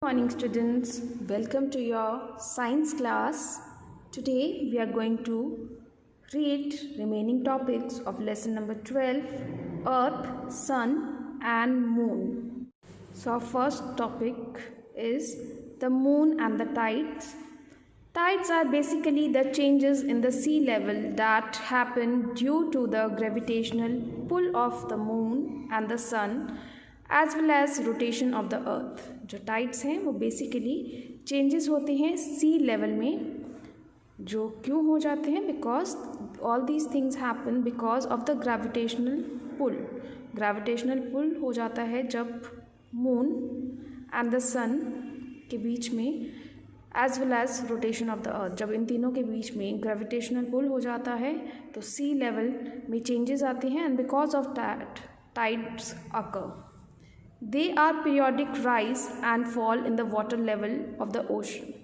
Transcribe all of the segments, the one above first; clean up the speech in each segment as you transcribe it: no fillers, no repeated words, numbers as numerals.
Morning students, welcome to your science class. Today we are going to read remaining topics of lesson number 12, Earth, Sun and Moon. So our first topic is the moon and the tides. Tides are basically the changes in the sea level that happen due to the gravitational pull of the moon and the sun as well as rotation of the earth. जो tides हैं वो basically changes होते हैं सी level में, जो क्यों हो जाते हैं? Because all these things happen because of the gravitational pull. Gravitational pull हो जाता है जब मून एंड द सन के बीच में as well as rotation of the earth. जब इन तीनों के बीच में ग्रेविटेशनल पुल हो जाता है तो सी लेवल में चेंजेस आते हैं and because of that tides occur. They are periodic rise and fall in the water level of the ocean.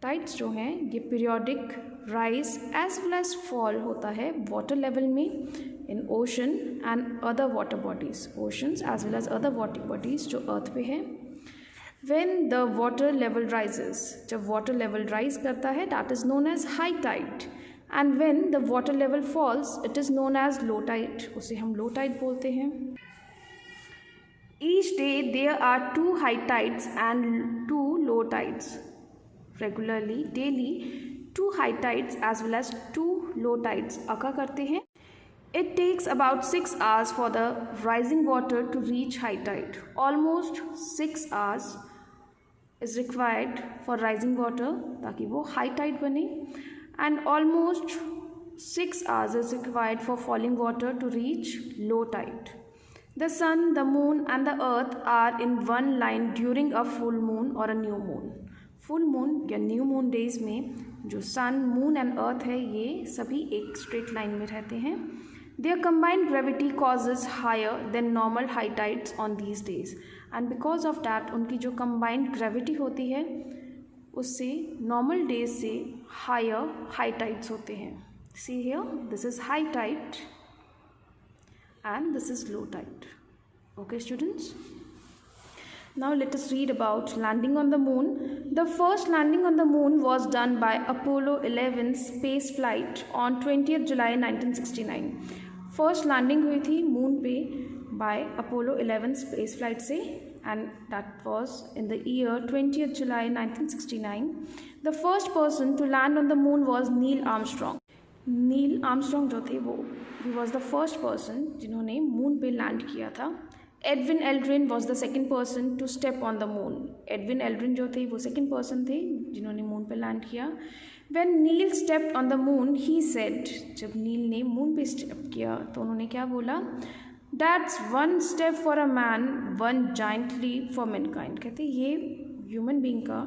Tides जो हैं ये periodic rise as well as fall होता है water level में in ocean and other water bodies. Oceans as well as other water bodies जो earth पे हैं. When the water level rises, जब water level rise करता है that is known as high tide. And when the water level falls it is known as low tide. उसे हम low tide बोलते हैं. Each day there are 2 high tides and 2 low tides. Regularly, daily 2 high tides as well as 2 low tides occur करते हैं. It takes about 6 hours for the rising water to reach high tide. Almost 6 hours is required for rising water ताकि वो high tide बने, and almost 6 hours is required for falling water to reach low tide. The sun, the moon and the earth are in one line during a full moon or a new moon. Full moon या new moon days में जो sun, moon and earth है ये सभी एक straight line में रहते हैं. Their combined gravity causes higher than normal high tides on these days. And because of that उनकी जो combined gravity होती है उससे normal days से higher high tides होते हैं. See here, this is high tide and this is low tide. Okay students, now let us read about landing on the moon. The first landing on the moon was done by Apollo 11 space flight on 20th July 1969. First landing हुई थी moon पे by Apollo 11 space flight से, and that was in the year 20th July 1969. The first person to land on the moon was Neil Armstrong. Neil Armstrong जो थे वो ही was the first person जिन्होंने moon पे land किया था. Edwin Aldrin was the second person to step on the moon. Edwin Aldrin जो थे वो सेकेंड पर्सन थे जिन्होंने मून पे लैंड किया. When Neil stepped on the moon he said, जब नील ने मून पे स्टेप किया तो उन्होंने क्या बोला? That's one step for a man, one giant leap for mankind. कहते ये ह्यूमन बीइंग का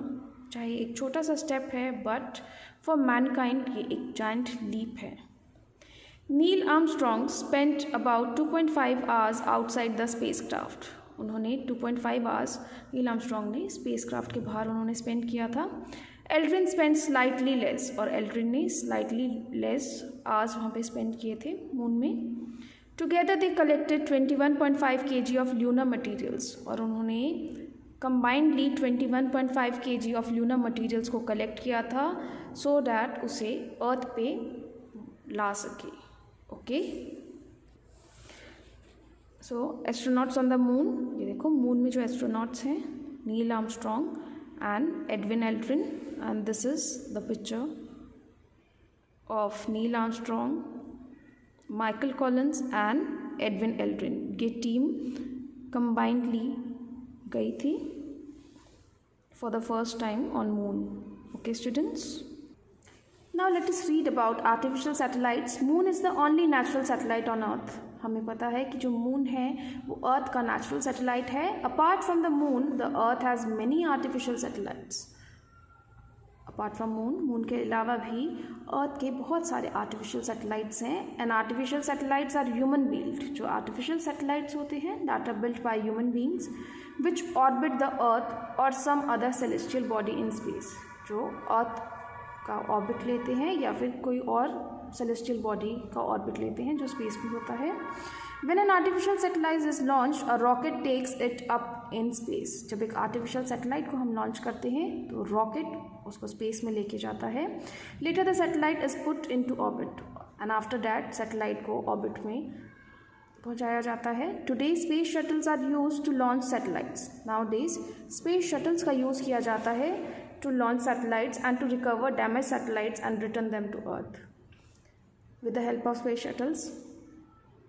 चाहे एक छोटा सा स्टेप है बट फॉर मैनकाइंड ये एक जाइंट लीप है. Neil Armstrong spent about 2.5 hours outside the spacecraft. उन्होंने 2.5 आवर्स नील आर्मस्ट्रॉन्ग ने स्पेसक्राफ्ट के बाहर उन्होंने स्पेंड किया था. एल्ड्रिन स्पेंड स्लाइटली लेस, और एल्ड्रिन ने स्लाइटली लेस आवर्स वहाँ पे स्पेंड किए थे मून में. Together they collected 21.5 kg of lunar materials, और उन्होंने combinedly 21.5 kg of lunar materials को कलेक्ट किया था सो डैट उसे अर्थ पे ला सके. Okay, so astronauts on the moon. ये देखो मून में जो एस्ट्रोनॉट्स हैं Neil Armstrong and Edwin Aldrin, and this is the picture of Neil Armstrong, Michael Collins and Edwin Aldrin. ये टीम कंबाइंडली गई थी for the first time on moon. Okay students, now let us read about artificial satellites. Moon is the only natural satellite on earth. हमें पता है कि जो moon है वो अर्थ का नेचुरल सैटेलाइट है. Apart from the moon the earth has many artificial satellites. Apart from moon के अलावा भी अर्थ के बहुत सारे आर्टिफिशियल सैटेलाइट्स हैं. And artificial satellites are human build. जो आर्टिफिशियल सैटेलाइट्स होते हैं that are built by human beings which orbit the earth or some other celestial body in space. जो अर्थ का ऑर्बिट लेते हैं या फिर कोई और सेलेस्टियल बॉडी का ऑर्बिट लेते हैं जो स्पेस में होता है। When an artificial satellite is launched, a rocket takes it up in space. जब एक आर्टिफिशियल सैटेलाइट को हम लॉन्च करते हैं तो रॉकेट उसको स्पेस में लेके जाता है। Later the satellite is put into orbit and after that satellite को ऑर्बिट में पहुंचाया जाता है। Today space shuttles are used to launch satellites. Nowadays space shuttles का यूज़ किया जाता है to launch satellites and to recover damaged satellites and return them to Earth. With the help of space shuttles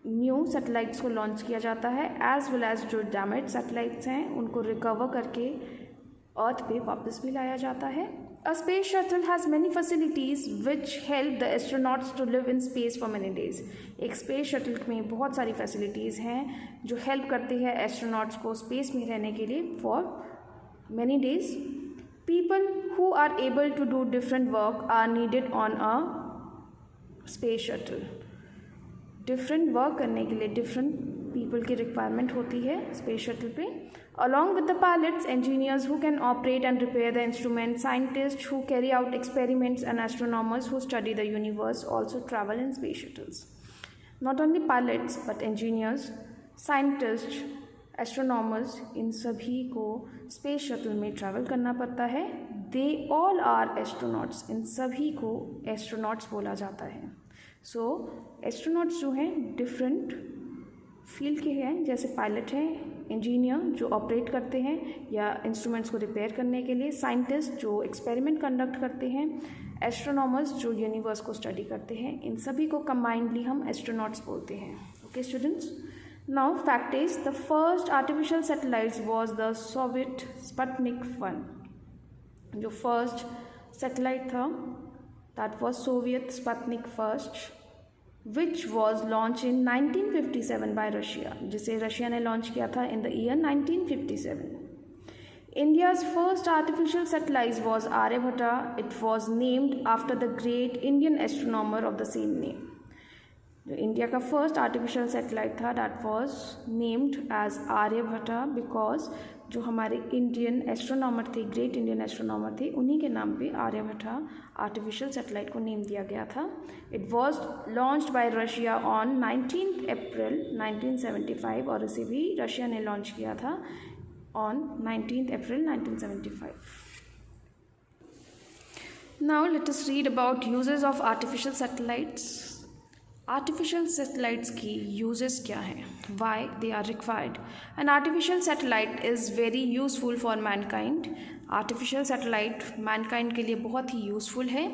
new satellites को launch किया जाता है as well as जो damage satellites हैं उनको रिकवर करके अर्थ पे वापस भी लाया जाता है। A space shuttle has many facilities which help the astronauts to live in space for many days. एक स्पेस शटल में बहुत सारी फैसिलिटीज़ हैं जो हेल्प करती है एस्ट्रोनॉट्स को स्पेस में रहने के लिए for many days. People who are able to do different work are needed on a space shuttle. Different work करने के लिए डिफरेंट पीपल की रिक्वायरमेंट होती है स्पेस शटल पे। Along with the pilots engineers who can operate and repair the instruments, scientists who carry out experiments and astronomers who study the universe also travel in space shuttles. Not only pilots but engineers, scientists, astronomers इन सभी को space shuttle में travel करना पड़ता है। They all are astronauts, इन सभी को astronauts बोला जाता है। सो एस्ट्रोनॉट्स जो हैं डिफरेंट फील्ड के हैं, जैसे पायलट हैं, इंजीनियर जो ऑपरेट करते हैं या इंस्ट्रूमेंट्स को रिपेयर करने के लिए, साइंटिस्ट जो एक्सपेरिमेंट कंडक्ट करते हैं, एस्ट्रोनॉमर्स जो यूनिवर्स को स्टडी करते हैं, इन सभी को कंबाइंडली हम एस्ट्रोनॉट्स बोलते हैं। Okay students, now fact is the first artificial satellite was the Soviet Sputnik 1। जो फर्स्ट सैटेलाइट था that was Soviet Sputnik first which was launched in 1957 by Russia, जिसे रशिया ने लॉन्च किया था in the year 1957. India's first artificial satellite was Aryabhatta. It was named after the great Indian astronomer of the same name. जो India का first artificial satellite था that was named as Aryabhata because जो हमारे Indian astronomer थे, great Indian astronomer थे, उन्हीं के नाम पे आर्यभट्टा आर्टिफिशियल सैटेलाइट को नेम दिया गया था। It was launched by Russia on 19 April 1975 और इसे भी रशिया ने लॉन्च किया था on 19 April 1975। Now let us read about uses of artificial satellites. Artificial satellites की यूजेस क्या हैं, why they are required. An artificial satellite is very useful for mankind. Artificial satellite mankind के लिए बहुत ही यूज़फुल है।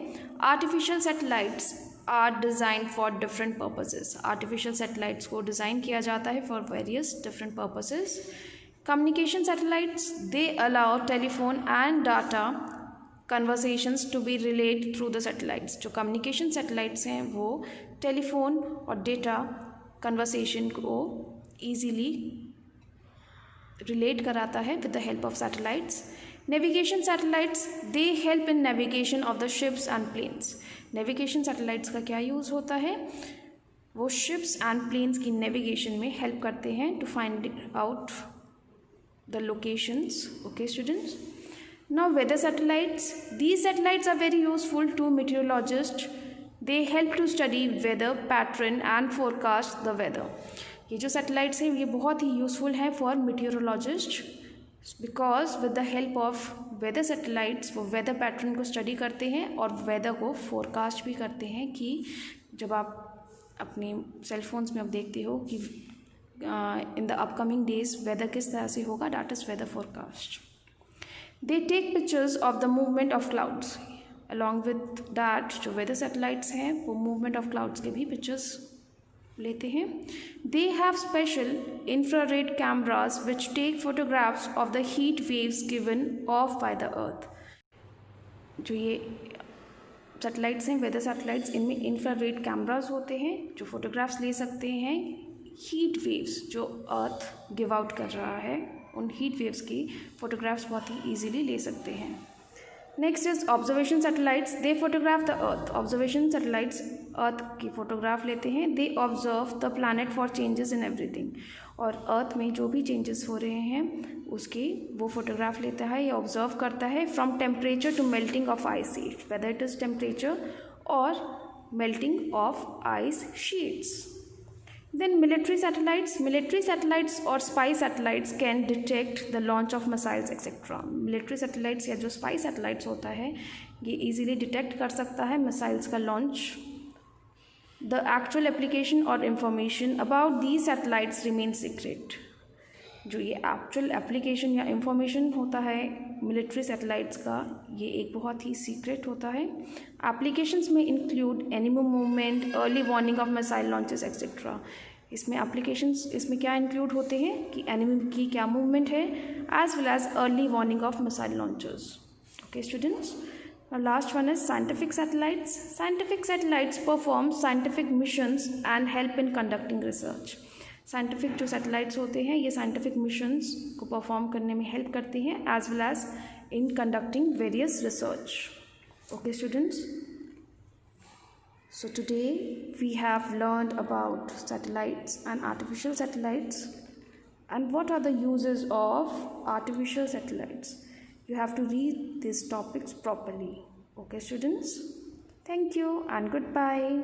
Artificial satellites are design for different purposes. Artificial satellites को design किया जाता है for various different purposes. Communication satellites they allow telephone and data conversations to be relate through the satellites. जो कम्युनिकेशन सैटेलाइट्स हैं वो telephone और data conversation को easily relate कराता है with the help of satellites. Navigation satellites they help in navigation of the ships and planes. Navigation satellites का क्या use होता है, वो शिप्स एंड प्लेन्स की नेविगेशन में हेल्प करते हैं to find out the locations. Okay students, now weather satellites, these satellites are very useful to meteorologists. They help to study weather pattern and forecast the weather. ये जो satellites हैं ये बहुत ही useful है for meteorologists because with the help of weather satellites वो weather pattern को study करते हैं और weather को forecast भी करते हैं कि जब आप अपने cell phones में आप देखते हो कि in the upcoming days weather किस तरह से होगा, that is weather forecast. They take pictures of the movement of clouds. Along with that जो weather satellites हैं वो movement of clouds के भी pictures लेते हैं। They have special infrared cameras which take photographs of the heat waves given off by the earth. जो ये satellites हैं weather satellites, इनमें infrared cameras होते हैं जो photographs ले सकते हैं heat waves जो earth give out कर रहा है, उन हीट वेव्स की फ़ोटोग्राफ्स बहुत ही ईजीली ले सकते हैं। Next is observation satellites, they photograph the earth. Observation satellites earth की फ़ोटोग्राफ लेते हैं। They observe the planet for changes in everything, और अर्थ में जो भी चेंजेस हो रहे हैं उसकी वो फोटोग्राफ लेता है या ऑब्जर्व करता है। From temperature to melting of ice sheet, whether it is temperature और melting of ice sheets. Then military satellites or spy satellites can detect the launch of missiles etc. Military satellites या जो spy satellites होता है ये easily detect कर सकता है missiles का launch. The actual application or information about these satellites remain secret. जो ये एक्चुअल एप्लीकेशन या इंफॉर्मेशन होता है मिलिट्री सैटेलाइट्स का ये एक बहुत ही सीक्रेट होता है. एप्लीकेशंस में include enemy movement, early warning of missile launches etcetera. इसमें एप्लीकेशंस इसमें क्या इंक्लूड होते हैं कि एनिमी की क्या मूवमेंट है as well as early warning of missile launches. Okay students, last one is scientific satellites. Scientific satellites perform scientific missions and help in conducting research. Scientific जो सैटेलाइट्स होते हैं ये साइंटिफिक मिशंस को perform करने में help करते हैं as well as in conducting various research. Okay students, so today we have learned about satellites and artificial satellites and what are the uses of artificial satellites. You have to read these topics properly. Okay students, thank you and goodbye.